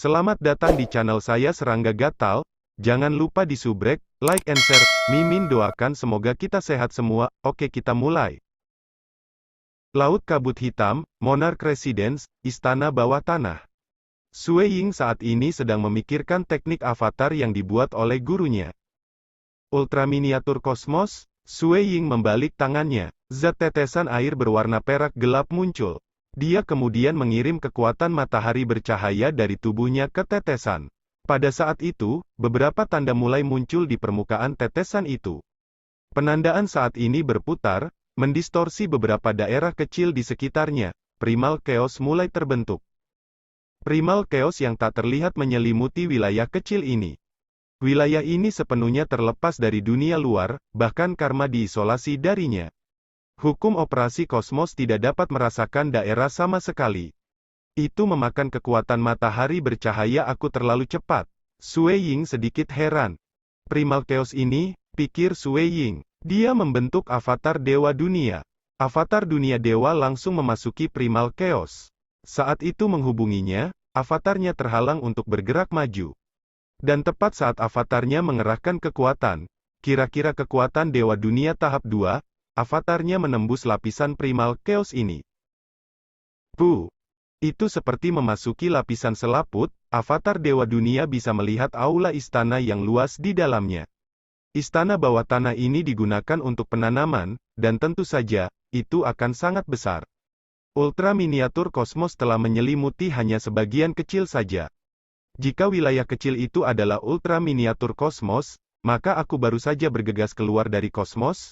Selamat datang di channel saya Serangga Gatal. Jangan lupa di subrek, like and share. Mimin doakan semoga kita sehat semua. Oke, kita mulai. Laut Kabut Hitam, Monarch Residence, Istana Bawah Tanah. Sue Ying saat ini sedang memikirkan teknik avatar yang dibuat oleh gurunya. Ultra miniatur kosmos. Sue Ying membalik tangannya. Zat tetesan air berwarna perak gelap muncul. Dia kemudian mengirim kekuatan matahari bercahaya dari tubuhnya ke tetesan. Pada saat itu, beberapa tanda mulai muncul di permukaan tetesan itu. Penandaan saat ini berputar, mendistorsi beberapa daerah kecil di sekitarnya. Primal Chaos mulai terbentuk. Primal Chaos yang tak terlihat menyelimuti wilayah kecil ini. Wilayah ini sepenuhnya terlepas dari dunia luar, bahkan karma diisolasi darinya. Hukum operasi kosmos tidak dapat merasakan daerah sama sekali. Itu memakan kekuatan matahari bercahaya aku terlalu cepat. Sue Ying sedikit heran. Primal Chaos ini, pikir Sue Ying. Dia membentuk avatar Dewa Dunia. Avatar Dunia Dewa langsung memasuki Primal Chaos. Saat itu menghubunginya, avatarnya terhalang untuk bergerak maju. Dan tepat saat avatarnya mengerahkan kekuatan, kira-kira kekuatan Dewa Dunia tahap 2, avatarnya menembus lapisan Primal Chaos ini. Itu seperti memasuki lapisan selaput, avatar Dewa Dunia bisa melihat aula istana yang luas di dalamnya. Istana bawah tanah ini digunakan untuk penanaman, dan tentu saja, itu akan sangat besar. Ultra miniatur kosmos telah menyelimuti hanya sebagian kecil saja. Jika wilayah kecil itu adalah ultra miniatur kosmos, maka aku baru saja bergegas keluar dari kosmos.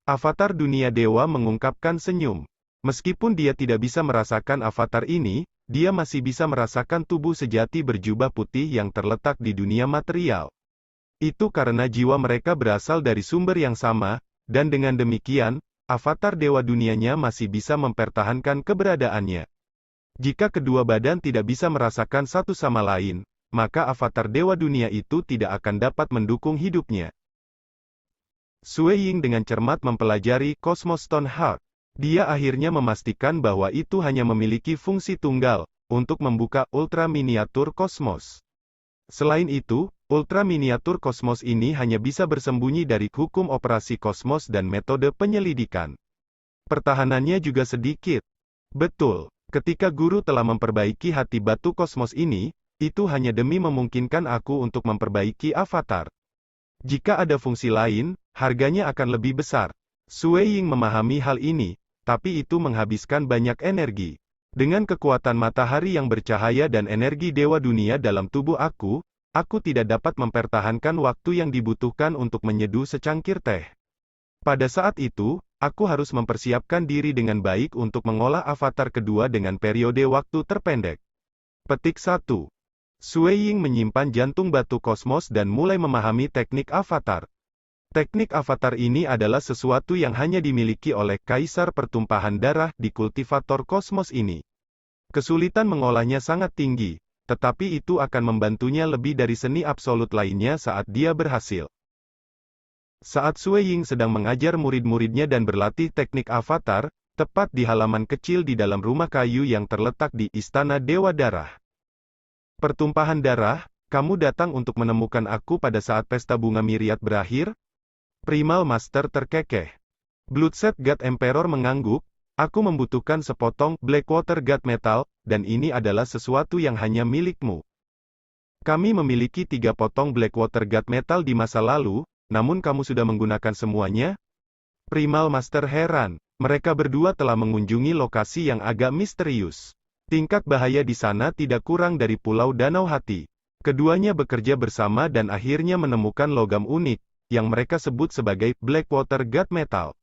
Avatar Dunia Dewa mengungkapkan senyum. Meskipun dia tidak bisa merasakan avatar ini, dia masih bisa merasakan tubuh sejati berjubah putih yang terletak di dunia material. Itu karena jiwa mereka berasal dari sumber yang sama, dan dengan demikian, avatar Dewa Dunianya masih bisa mempertahankan keberadaannya. Jika kedua badan tidak bisa merasakan satu sama lain, maka avatar Dewa Dunia itu tidak akan dapat mendukung hidupnya. Sue Ying dengan cermat mempelajari Cosmos Stone Heart. Dia akhirnya memastikan bahwa itu hanya memiliki fungsi tunggal, untuk membuka ultra miniatur kosmos. Selain itu, ultra miniatur kosmos ini hanya bisa bersembunyi dari hukum operasi kosmos dan metode penyelidikan. Pertahanannya juga sedikit. Betul, ketika guru telah memperbaiki hati batu kosmos ini, itu hanya demi memungkinkan aku untuk memperbaiki avatar. Jika ada fungsi lain, harganya akan lebih besar. Sue Ying memahami hal ini, tapi itu menghabiskan banyak energi. Dengan kekuatan matahari yang bercahaya dan energi Dewa Dunia dalam tubuh aku tidak dapat mempertahankan waktu yang dibutuhkan untuk menyeduh secangkir teh. Pada saat itu, aku harus mempersiapkan diri dengan baik untuk mengolah avatar kedua dengan periode waktu terpendek. Petik 1. Sue Ying menyimpan jantung batu kosmos dan mulai memahami teknik avatar. Teknik avatar ini adalah sesuatu yang hanya dimiliki oleh Kaisar Pertumpahan Darah di kultivator kosmos ini. Kesulitan mengolahnya sangat tinggi, tetapi itu akan membantunya lebih dari seni absolut lainnya saat dia berhasil. Saat Sue Ying sedang mengajar murid-muridnya dan berlatih teknik avatar, tepat di halaman kecil di dalam rumah kayu yang terletak di Istana Dewa Darah. Pertumpahan darah, kamu datang untuk menemukan aku pada saat pesta bunga Miriat berakhir? Primal Master terkekeh. Bloodset God Emperor mengangguk, aku membutuhkan sepotong Blackwater God Metal, dan ini adalah sesuatu yang hanya milikmu. Kami memiliki 3 potong Blackwater God Metal di masa lalu, namun kamu sudah menggunakan semuanya? Primal Master heran, mereka berdua telah mengunjungi lokasi yang agak misterius. Tingkat bahaya di sana tidak kurang dari Pulau Danau Hati. Keduanya bekerja bersama dan akhirnya menemukan logam unik, yang mereka sebut sebagai Blackwater God Metal.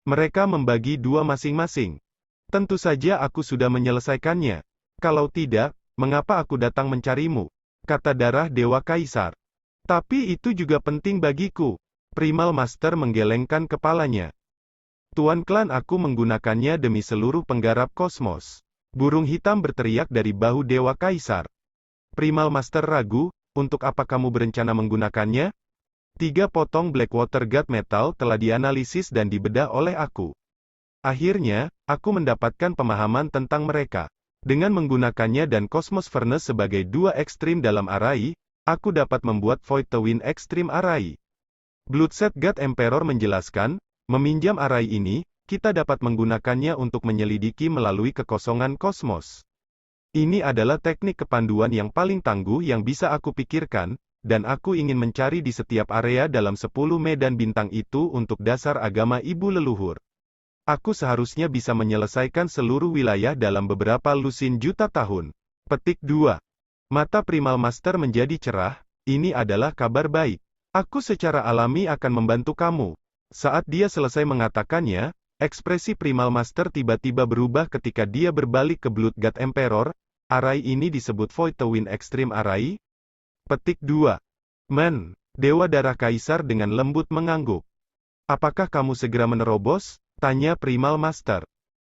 Mereka membagi 2 masing-masing. Tentu saja aku sudah menyelesaikannya. Kalau tidak, mengapa aku datang mencarimu? Kata darah Dewa Kaisar. Tapi itu juga penting bagiku. Primal Master menggelengkan kepalanya. Tuan klan aku menggunakannya demi seluruh penggarap kosmos. Burung hitam berteriak dari bahu Dewa Kaisar. Primal Master ragu, untuk apa kamu berencana menggunakannya? 3 potong Blackwater God Metal telah dianalisis dan dibedah oleh aku. Akhirnya, aku mendapatkan pemahaman tentang mereka. Dengan menggunakannya dan Cosmos Furnace sebagai dua ekstrim dalam Arai, aku dapat membuat Void Twin ekstrim Arai. Bloodset God Emperor menjelaskan, meminjam Arai ini, kita dapat menggunakannya untuk menyelidiki melalui kekosongan kosmos. Ini adalah teknik kepanduan yang paling tangguh yang bisa aku pikirkan, dan aku ingin mencari di setiap area dalam 10 medan bintang itu untuk dasar agama ibu leluhur. Aku seharusnya bisa menyelesaikan seluruh wilayah dalam beberapa lusin juta tahun. Petik 2. Mata Primal Master menjadi cerah, ini adalah kabar baik. Aku secara alami akan membantu kamu. Saat dia selesai mengatakannya, ekspresi Primal Master tiba-tiba berubah ketika dia berbalik ke Blood God Emperor. Arai ini disebut Void Twin Extreme Arai? Petik 2. Dewa Darah Kaisar dengan lembut mengangguk. Apakah kamu segera menerobos? Tanya Primal Master.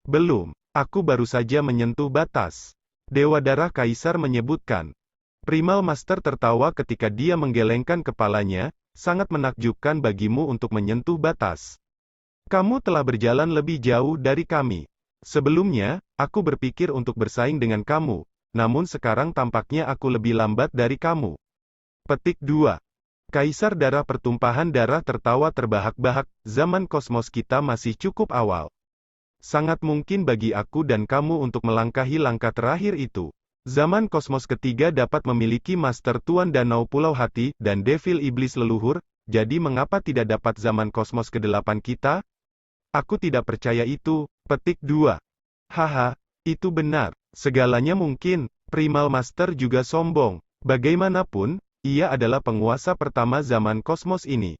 Belum, aku baru saja menyentuh batas. Dewa Darah Kaisar menyebutkan. Primal Master tertawa ketika dia menggelengkan kepalanya, sangat menakjubkan bagimu untuk menyentuh batas. Kamu telah berjalan lebih jauh dari kami. Sebelumnya, aku berpikir untuk bersaing dengan kamu, namun sekarang tampaknya aku lebih lambat dari kamu. Petik 2. Kaisar Darah Pertumpahan Darah tertawa terbahak-bahak, zaman kosmos kita masih cukup awal. Sangat mungkin bagi aku dan kamu untuk melangkahi langkah terakhir itu. Zaman kosmos ketiga dapat memiliki Master Tuan Danau Pulau Hati, dan Devil Iblis Leluhur, jadi mengapa tidak dapat zaman kosmos ke-8 kita? Aku tidak percaya itu. Petik 2. Haha, itu benar. Segalanya mungkin. Primal Master juga sombong. Bagaimanapun, ia adalah penguasa pertama zaman kosmos ini.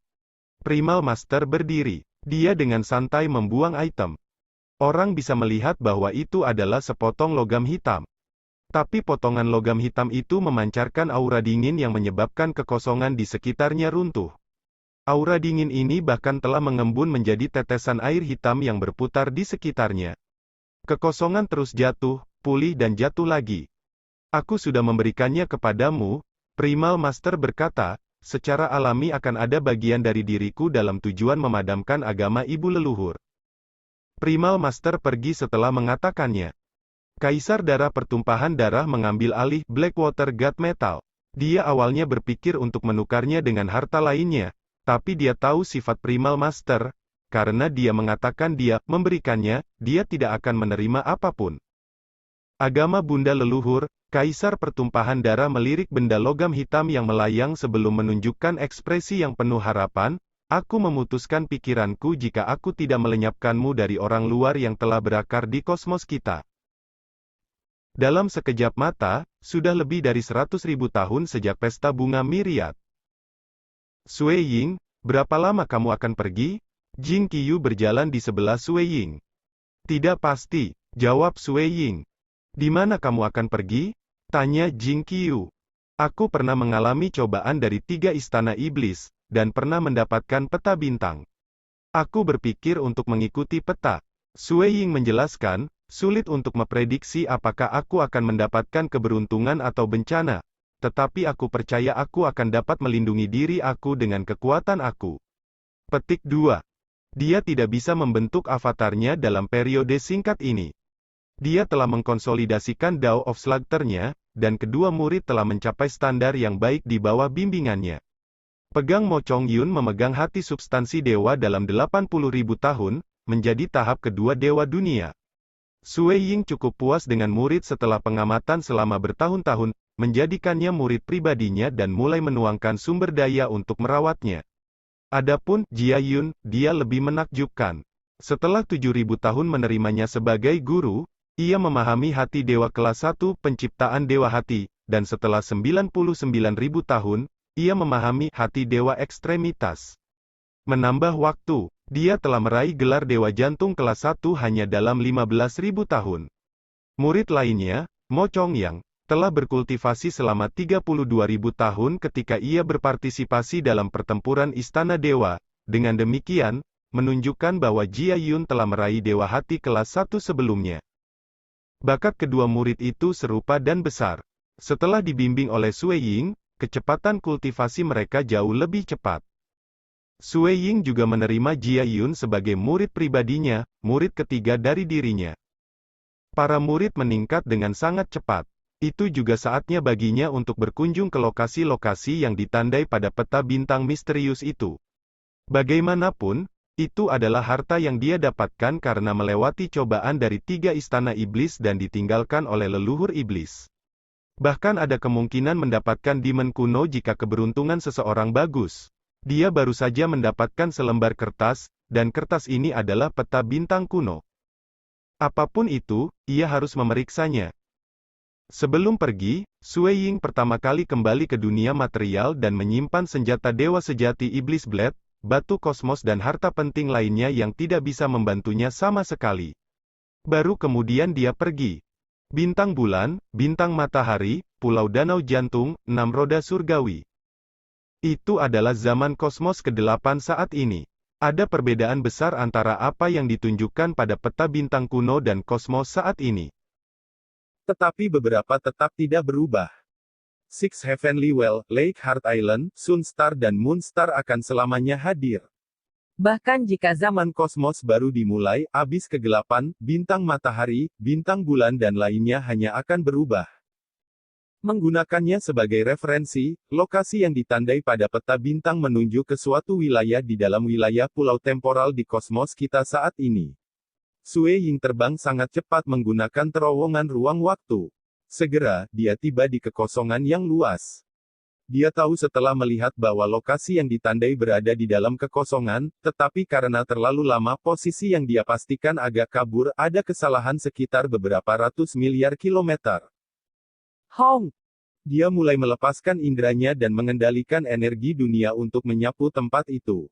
Primal Master berdiri. Dia dengan santai membuang item. Orang bisa melihat bahwa itu adalah sepotong logam hitam. Tapi potongan logam hitam itu memancarkan aura dingin yang menyebabkan kekosongan di sekitarnya runtuh. Aura dingin ini bahkan telah mengembun menjadi tetesan air hitam yang berputar di sekitarnya. Kekosongan terus jatuh, pulih dan jatuh lagi. Aku sudah memberikannya kepadamu, Primal Master berkata, secara alami akan ada bagian dari diriku dalam tujuan memadamkan agama ibu leluhur. Primal Master pergi setelah mengatakannya. Kaisar Darah Pertumpahan Darah mengambil alih Blackwater God Metal. Dia awalnya berpikir untuk menukarnya dengan harta lainnya, tapi dia tahu sifat Primal Master, karena dia mengatakan dia memberikannya, dia tidak akan menerima apapun. Agama Bunda Leluhur, Kaisar Pertumpahan Darah melirik benda logam hitam yang melayang sebelum menunjukkan ekspresi yang penuh harapan. Aku memutuskan pikiranku jika aku tidak melenyapkanmu dari orang luar yang telah berakar di kosmos kita. Dalam sekejap mata, sudah lebih dari 100.000 tahun sejak pesta bunga Myriad. Sui Ying, berapa lama kamu akan pergi? Jing Qiyu berjalan di sebelah Sui Ying. Tidak pasti, jawab Sui Ying. Di mana kamu akan pergi? Tanya Jing Qiyu. Aku pernah mengalami cobaan dari 3 istana iblis, dan pernah mendapatkan peta bintang. Aku berpikir untuk mengikuti peta. Sui Ying menjelaskan, sulit untuk memprediksi apakah aku akan mendapatkan keberuntungan atau bencana, tetapi aku percaya aku akan dapat melindungi diri aku dengan kekuatan aku. Petik 2. Dia tidak bisa membentuk avatarnya dalam periode singkat ini. Dia telah mengkonsolidasikan Dao of Slugternya, dan kedua murid telah mencapai standar yang baik di bawah bimbingannya. Pegang Mo Chong Yun memegang hati substansi dewa dalam 80.000 tahun, menjadi tahap kedua dewa dunia. Sui Ying cukup puas dengan murid setelah pengamatan selama bertahun-tahun, menjadikannya murid pribadinya dan mulai menuangkan sumber daya untuk merawatnya. Adapun Jia Yun, dia lebih menakjubkan. Setelah 7.000 tahun menerimanya sebagai guru, ia memahami hati dewa kelas 1 penciptaan dewa hati, dan setelah 99.000 tahun, ia memahami hati dewa ekstremitas. Menambah waktu, dia telah meraih gelar dewa jantung kelas 1 hanya dalam 15.000 tahun. Murid lainnya, Mo Chong Yang, telah berkultivasi selama 32.000 tahun ketika ia berpartisipasi dalam pertempuran Istana Dewa. Dengan demikian, menunjukkan bahwa Jia Yun telah meraih dewa hati kelas 1 sebelumnya. Bakat kedua murid itu serupa dan besar. Setelah dibimbing oleh Sui Ying, kecepatan kultivasi mereka jauh lebih cepat. Sui Ying juga menerima Jia Yun sebagai murid pribadinya, murid ketiga dari dirinya. Para murid meningkat dengan sangat cepat. Itu juga saatnya baginya untuk berkunjung ke lokasi-lokasi yang ditandai pada peta bintang misterius itu. Bagaimanapun, itu adalah harta yang dia dapatkan karena melewati cobaan dari 3 istana iblis dan ditinggalkan oleh leluhur iblis. Bahkan ada kemungkinan mendapatkan dimen kuno jika keberuntungan seseorang bagus. Dia baru saja mendapatkan selembar kertas, dan kertas ini adalah peta bintang kuno. Apapun itu, ia harus memeriksanya. Sebelum pergi, Sui Ying pertama kali kembali ke dunia material dan menyimpan senjata dewa sejati Iblis Blade, batu kosmos dan harta penting lainnya yang tidak bisa membantunya sama sekali. Baru kemudian dia pergi. Bintang bulan, bintang matahari, pulau danau jantung, 6 roda surgawi. Itu adalah zaman kosmos ke-8 saat ini. Ada perbedaan besar antara apa yang ditunjukkan pada peta bintang kuno dan kosmos saat ini. Tetapi beberapa tetap tidak berubah. Six Heavenly Well, Lake Heart Island, Sun Star dan Moon Star akan selamanya hadir. Bahkan jika Zaman kosmos baru dimulai, abis kegelapan, bintang matahari, bintang bulan dan lainnya hanya akan berubah. Menggunakannya sebagai referensi, lokasi yang ditandai pada peta bintang menunjuk ke suatu wilayah di dalam wilayah pulau temporal di kosmos kita saat ini. Sui Ying terbang sangat cepat menggunakan terowongan ruang waktu. Segera, dia tiba di kekosongan yang luas. Dia tahu setelah melihat bahwa lokasi yang ditandai berada di dalam kekosongan, tetapi karena terlalu lama posisi yang dia pastikan agak kabur, ada kesalahan sekitar beberapa ratus miliar kilometer. Hong, Dia mulai melepaskan indranya dan mengendalikan energi dunia untuk menyapu tempat itu.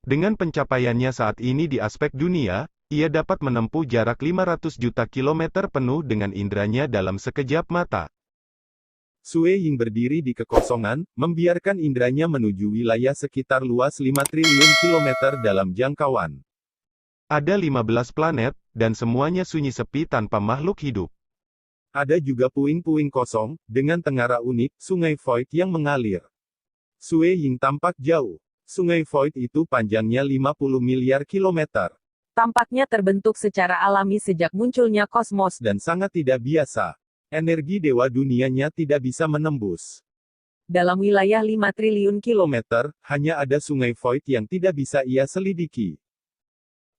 Dengan pencapaiannya saat ini di aspek dunia, ia dapat menempuh jarak 500 juta kilometer penuh dengan indranya dalam sekejap mata. Sui Ying berdiri di kekosongan, membiarkan indranya menuju wilayah sekitar luas 5 triliun kilometer dalam jangkauan. Ada 15 planet, dan semuanya sunyi sepi tanpa makhluk hidup. Ada juga puing-puing kosong, dengan tengara unik, sungai Void yang mengalir. Sui Ying tampak jauh. Sungai Void itu panjangnya 50 miliar kilometer. tampaknya terbentuk secara alami sejak munculnya kosmos. Dan sangat tidak biasa. Energi dewa dunianya tidak bisa menembus. Dalam wilayah 5 triliun Kilometer, hanya ada sungai Void yang tidak bisa ia selidiki.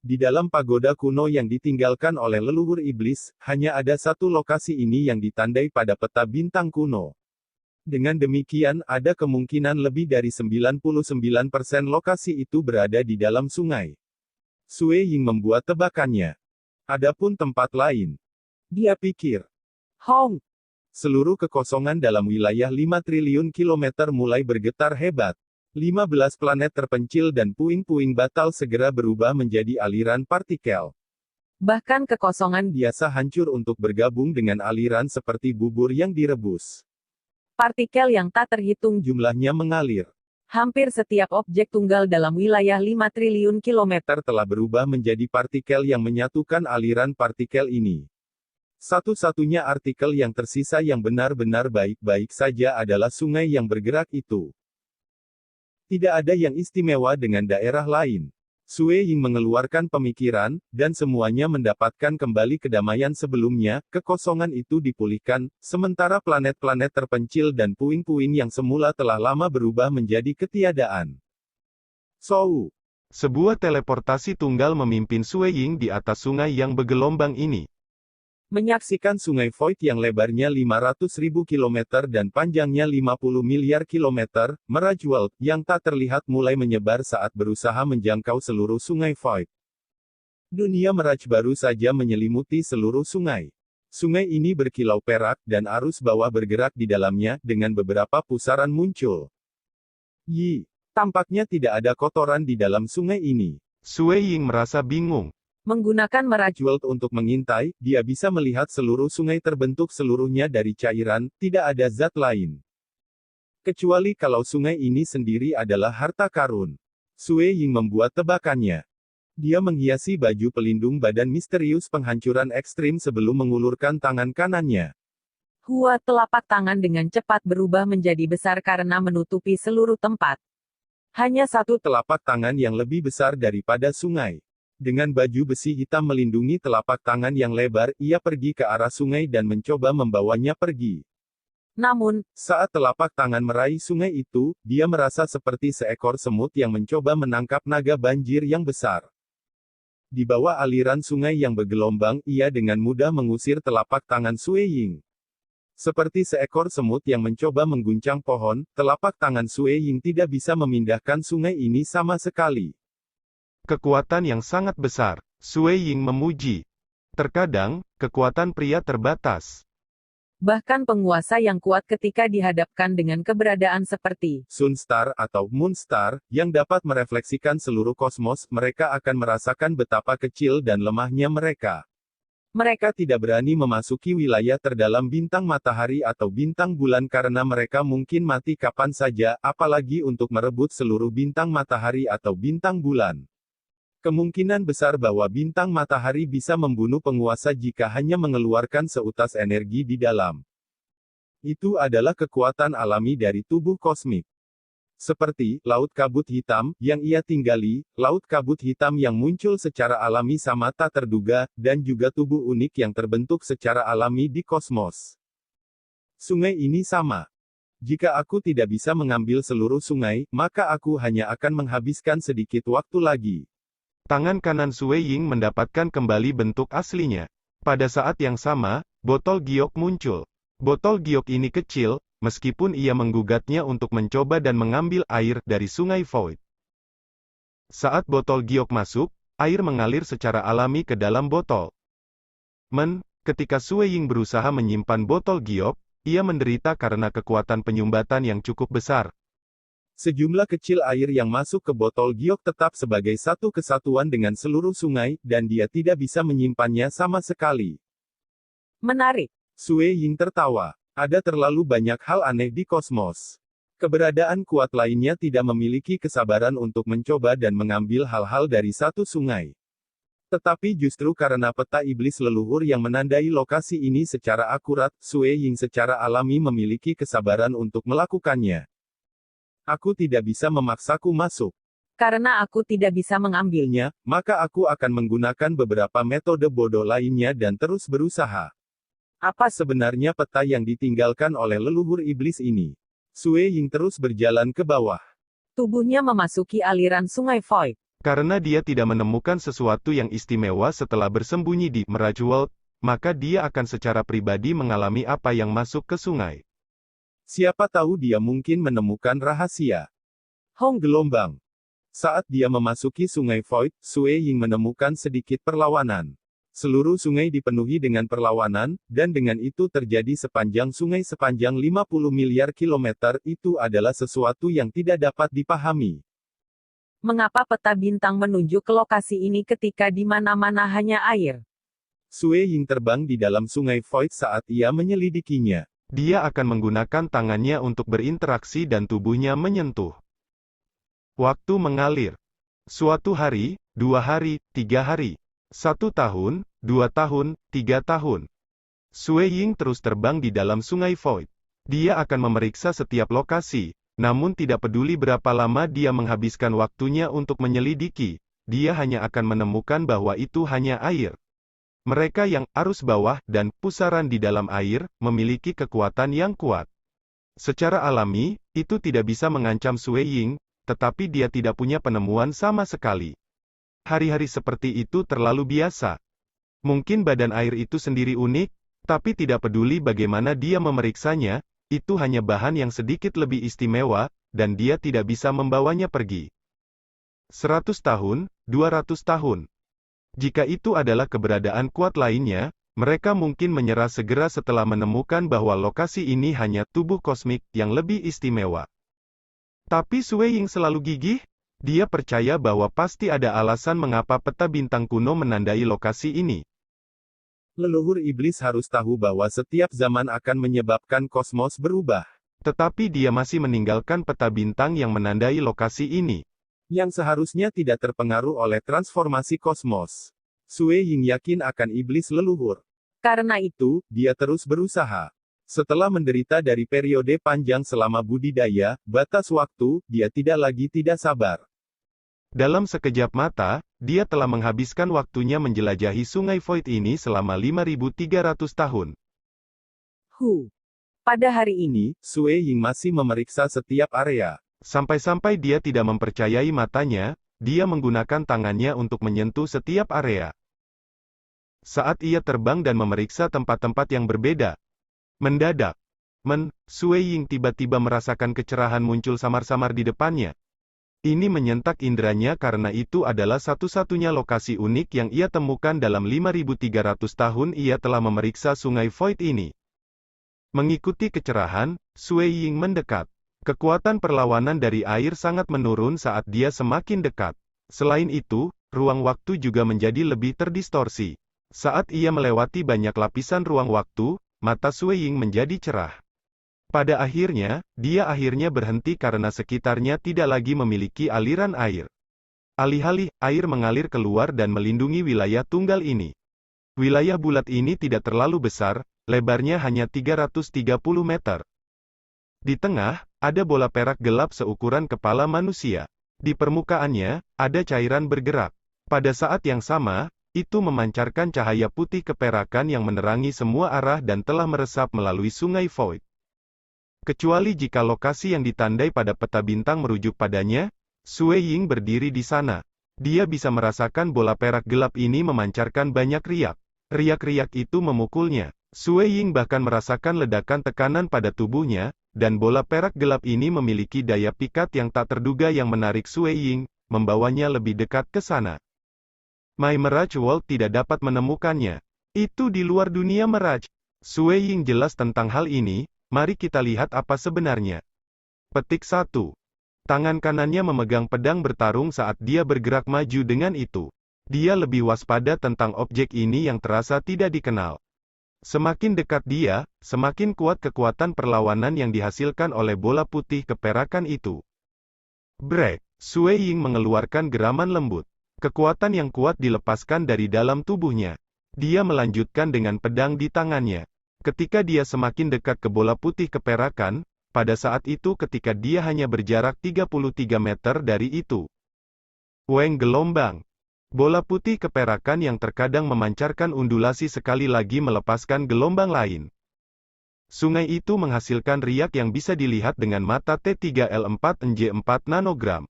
Di dalam pagoda kuno yang ditinggalkan oleh leluhur iblis, hanya ada satu lokasi ini yang ditandai pada peta bintang kuno. Dengan demikian, ada kemungkinan lebih dari 99% lokasi itu berada di dalam sungai. Sui Ying membuat tebakannya. Adapun tempat lain. Dia pikir. Hong, Seluruh kekosongan dalam wilayah 5 triliun kilometer mulai bergetar hebat. 15 planet terpencil dan puing-puing batal segera berubah menjadi aliran partikel. bahkan kekosongan Biasa hancur untuk bergabung dengan aliran seperti bubur yang direbus. partikel yang tak terhitung Jumlahnya mengalir. hampir setiap objek tunggal dalam wilayah 5 triliun kilometer. Telah berubah menjadi partikel yang menyatukan aliran partikel ini. Satu-satunya artikel yang tersisa yang benar-benar baik-baik saja adalah sungai yang bergerak itu. Tidak ada yang istimewa dengan daerah lain. Sui Ying mengeluarkan pemikiran, dan semuanya mendapatkan kembali kedamaian sebelumnya, kekosongan itu dipulihkan, sementara planet-planet terpencil dan puing-puing yang semula telah lama berubah menjadi ketiadaan. Sou. Sebuah teleportasi tunggal memimpin Sui Ying di atas sungai yang bergelombang ini. Menyaksikan sungai Void yang lebarnya 500.000 kilometer dan panjangnya 50 miliar kilometer, Mirage World, yang tak terlihat mulai menyebar saat berusaha menjangkau seluruh sungai Void. Dunia Mirage baru saja menyelimuti seluruh sungai. Sungai ini berkilau perak, dan arus bawah bergerak di dalamnya, dengan beberapa pusaran muncul. Tampaknya tidak ada kotoran di dalam sungai ini. Sui Ying merasa bingung. Menggunakan Mirage World untuk mengintai, dia bisa melihat seluruh sungai terbentuk seluruhnya dari cairan, tidak ada zat lain. Kecuali kalau sungai ini sendiri adalah harta karun. Sui Ying membuat tebakannya. Dia menghiasi baju pelindung badan misterius penghancuran ekstrim sebelum mengulurkan tangan kanannya. Hua telapak tangan dengan cepat berubah menjadi besar karena menutupi seluruh tempat. Hanya satu Telapak tangan yang lebih besar daripada sungai. Dengan baju besi hitam melindungi telapak tangan yang lebar, ia pergi ke arah sungai dan mencoba membawanya pergi. Namun, Saat telapak tangan meraih sungai itu, dia merasa seperti seekor semut yang mencoba menangkap naga banjir yang besar. Di bawah aliran sungai yang bergelombang, ia dengan mudah mengusir telapak tangan Sue Ying. Seperti seekor semut yang mencoba mengguncang pohon, telapak tangan Sue Ying tidak bisa memindahkan sungai ini sama sekali. Kekuatan yang sangat besar, Sue Ying memuji. Terkadang, kekuatan pria terbatas. bahkan penguasa yang kuat ketika dihadapkan dengan keberadaan seperti Sunstar atau Moonstar, yang dapat merefleksikan seluruh kosmos, mereka akan merasakan betapa kecil dan lemahnya mereka. Mereka tidak berani memasuki wilayah terdalam bintang matahari atau bintang bulan karena mereka mungkin mati kapan saja, apalagi untuk merebut seluruh bintang matahari atau bintang bulan. Kemungkinan besar bahwa bintang matahari bisa membunuh penguasa jika hanya mengeluarkan seutas energi di dalam. Itu adalah kekuatan alami dari tubuh kosmik. Seperti laut kabut hitam yang ia tinggali, laut kabut hitam yang muncul secara alami sama tak terduga, dan juga tubuh unik yang terbentuk secara alami di kosmos. Sungai ini sama. Jika aku tidak bisa mengambil seluruh sungai, maka aku hanya akan menghabiskan sedikit waktu lagi. Tangan kanan Sue Ying mendapatkan kembali bentuk aslinya. Pada saat yang sama, botol giok muncul. Botol giok ini kecil, meskipun ia menggugatnya untuk mencoba dan mengambil air dari sungai Void. Saat botol giok masuk, air mengalir secara alami ke dalam botol. Ketika Sue Ying berusaha menyimpan botol giok, ia menderita karena kekuatan penyumbatan yang cukup besar. Sejumlah kecil air yang masuk ke botol giok tetap sebagai satu kesatuan dengan seluruh sungai, dan dia tidak bisa menyimpannya sama sekali. menarik. Sue Ying tertawa. Ada terlalu banyak hal aneh di kosmos. Keberadaan kuat lainnya tidak memiliki kesabaran untuk mencoba dan mengambil hal-hal dari satu sungai. Tetapi justru karena peta iblis leluhur yang menandai lokasi ini secara akurat, Sue Ying secara alami memiliki kesabaran untuk melakukannya. Aku tidak bisa memaksaku masuk. Karena aku tidak bisa mengambilnya, Maka aku akan menggunakan beberapa metode bodoh lainnya dan terus berusaha. Apa sebenarnya peta yang ditinggalkan oleh leluhur iblis ini? Sue Ying terus berjalan ke bawah. tubuhnya memasuki aliran sungai Void. Karena dia tidak menemukan sesuatu yang istimewa setelah bersembunyi di Mirage World, maka dia akan secara pribadi mengalami apa yang masuk ke sungai. Siapa tahu dia mungkin menemukan rahasia. Hong gelombang. Saat dia memasuki sungai Void, Sue Ying menemukan sedikit perlawanan. Seluruh sungai dipenuhi dengan perlawanan, dan dengan itu terjadi sepanjang sungai sepanjang 50 miliar kilometer, itu adalah sesuatu yang tidak dapat dipahami. Mengapa peta bintang menunjuk ke lokasi ini ketika di mana-mana hanya air? Sue Ying terbang di dalam sungai Void saat ia menyelidikinya. Dia akan menggunakan tangannya untuk berinteraksi dan tubuhnya menyentuh. Waktu mengalir. Suatu hari, 2 hari, 3 hari. 1 tahun, 2 tahun, 3 tahun. Sue Ying terus terbang di dalam sungai Void. Dia akan memeriksa setiap lokasi, namun tidak peduli berapa lama dia menghabiskan waktunya untuk menyelidiki, dia hanya akan menemukan bahwa itu hanya air. Mereka yang arus bawah dan pusaran di dalam air memiliki kekuatan yang kuat. Secara alami, itu tidak bisa mengancam Sue Ying, tetapi dia tidak punya penemuan sama sekali. Hari-hari seperti itu terlalu biasa. Mungkin badan air itu sendiri unik, tapi tidak peduli bagaimana dia memeriksanya, itu hanya bahan yang sedikit lebih istimewa, dan dia tidak bisa membawanya pergi. 100 tahun, 200 tahun. Jika itu adalah keberadaan kuat lainnya, mereka mungkin menyerah segera setelah menemukan bahwa lokasi ini hanya tubuh kosmik yang lebih istimewa. Tapi Sue Ying selalu gigih. Dia percaya bahwa pasti ada alasan mengapa peta bintang kuno menandai lokasi ini. Leluhur iblis harus tahu bahwa setiap zaman akan menyebabkan kosmos berubah. Tetapi dia masih meninggalkan peta bintang yang menandai lokasi ini. Yang seharusnya tidak terpengaruh oleh transformasi kosmos. Sue Ying yakin akan iblis leluhur. Karena itu, Dia terus berusaha. Setelah menderita dari periode panjang selama budidaya, batas waktu, dia tidak lagi tidak sabar. Dalam sekejap mata, dia telah menghabiskan waktunya menjelajahi sungai Void ini selama 5.300 tahun. Pada hari ini, Sue Ying masih memeriksa setiap area. Sampai-sampai dia tidak mempercayai matanya, dia menggunakan tangannya untuk menyentuh setiap area. Saat ia terbang dan memeriksa tempat-tempat yang berbeda, mendadak, Sue Ying tiba-tiba merasakan kecerahan muncul samar-samar di depannya. Ini menyentak inderanya karena itu adalah satu-satunya lokasi unik yang ia temukan dalam 5.300 tahun ia telah memeriksa sungai Void ini. Mengikuti kecerahan, Sue Ying mendekat. Kekuatan perlawanan dari air sangat menurun saat dia semakin dekat. Selain itu, ruang waktu juga menjadi lebih terdistorsi. Saat ia melewati banyak lapisan ruang waktu, mata Sue Ying menjadi cerah. Pada akhirnya, dia akhirnya berhenti karena sekitarnya tidak lagi memiliki aliran air. Alih-alih, air mengalir keluar dan melindungi wilayah tunggal ini. Wilayah bulat ini tidak terlalu besar, lebarnya hanya 330 meter. Di tengah, ada bola perak gelap seukuran kepala manusia. Di permukaannya, ada cairan bergerak. Pada saat yang sama, itu memancarkan cahaya putih keperakan yang menerangi semua arah dan telah meresap melalui sungai Void. Kecuali jika lokasi yang ditandai pada peta bintang merujuk padanya, Sue Ying berdiri di sana. Dia bisa merasakan bola perak gelap ini memancarkan banyak riak. Riak-riak itu memukulnya. Sue Ying bahkan merasakan ledakan tekanan pada tubuhnya, dan bola perak gelap ini memiliki daya pikat yang tak terduga yang menarik Sue Ying, membawanya lebih dekat ke sana. My Mirage World tidak dapat menemukannya. Itu di luar dunia Mirage. Sue Ying jelas tentang hal ini. Mari kita lihat apa sebenarnya. Petik 1. Tangan kanannya memegang pedang bertarung saat dia bergerak maju dengan itu. Dia lebih waspada tentang objek ini yang terasa tidak dikenal. Semakin dekat dia, semakin kuat kekuatan perlawanan yang dihasilkan oleh bola putih keperakan itu. Break. Sue Ying mengeluarkan geraman lembut. Kekuatan yang kuat dilepaskan dari dalam tubuhnya. Dia melanjutkan dengan pedang di tangannya. Ketika dia semakin dekat ke bola putih keperakan, pada saat itu ketika dia hanya berjarak 33 meter dari itu. Weng gelombang. Bola putih keperakan yang terkadang memancarkan undulasi sekali lagi melepaskan gelombang lain. Sungai itu menghasilkan riak yang bisa dilihat dengan mata T3L4NJ4 nanogram.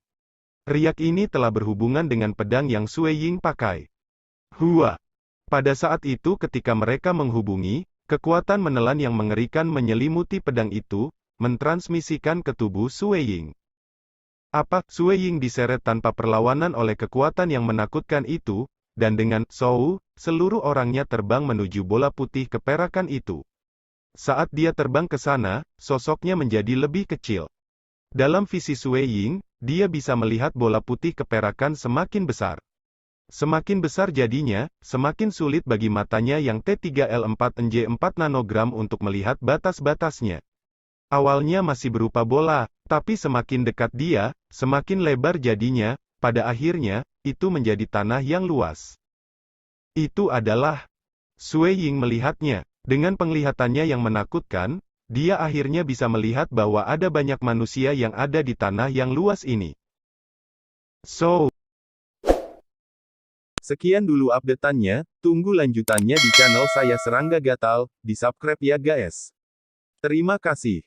Riak ini telah berhubungan dengan pedang yang Sue Ying pakai. Hua. Pada saat itu ketika mereka menghubungi, kekuatan menelan yang mengerikan menyelimuti pedang itu, mentransmisikan ke tubuh Sue Ying. Sue Ying diseret tanpa perlawanan oleh kekuatan yang menakutkan itu, dan dengan seluruh orangnya terbang menuju bola putih keperakan itu. Saat dia terbang ke sana, sosoknya menjadi lebih kecil. Dalam visi Sue Ying, dia bisa melihat bola putih keperakan semakin besar. Semakin besar jadinya, semakin sulit bagi matanya yang T3L4NJ4 nanogram untuk melihat batas-batasnya. Awalnya masih berupa bola, tapi semakin dekat dia, semakin lebar jadinya, pada akhirnya, itu menjadi tanah yang luas. Itu adalah. Sue Ying melihatnya. Dengan penglihatannya yang menakutkan, dia akhirnya bisa melihat bahwa ada banyak manusia yang ada di tanah yang luas ini. Sekian dulu update-annya, tunggu lanjutannya di channel saya Serangga Gatal, di subscribe ya guys. Terima kasih.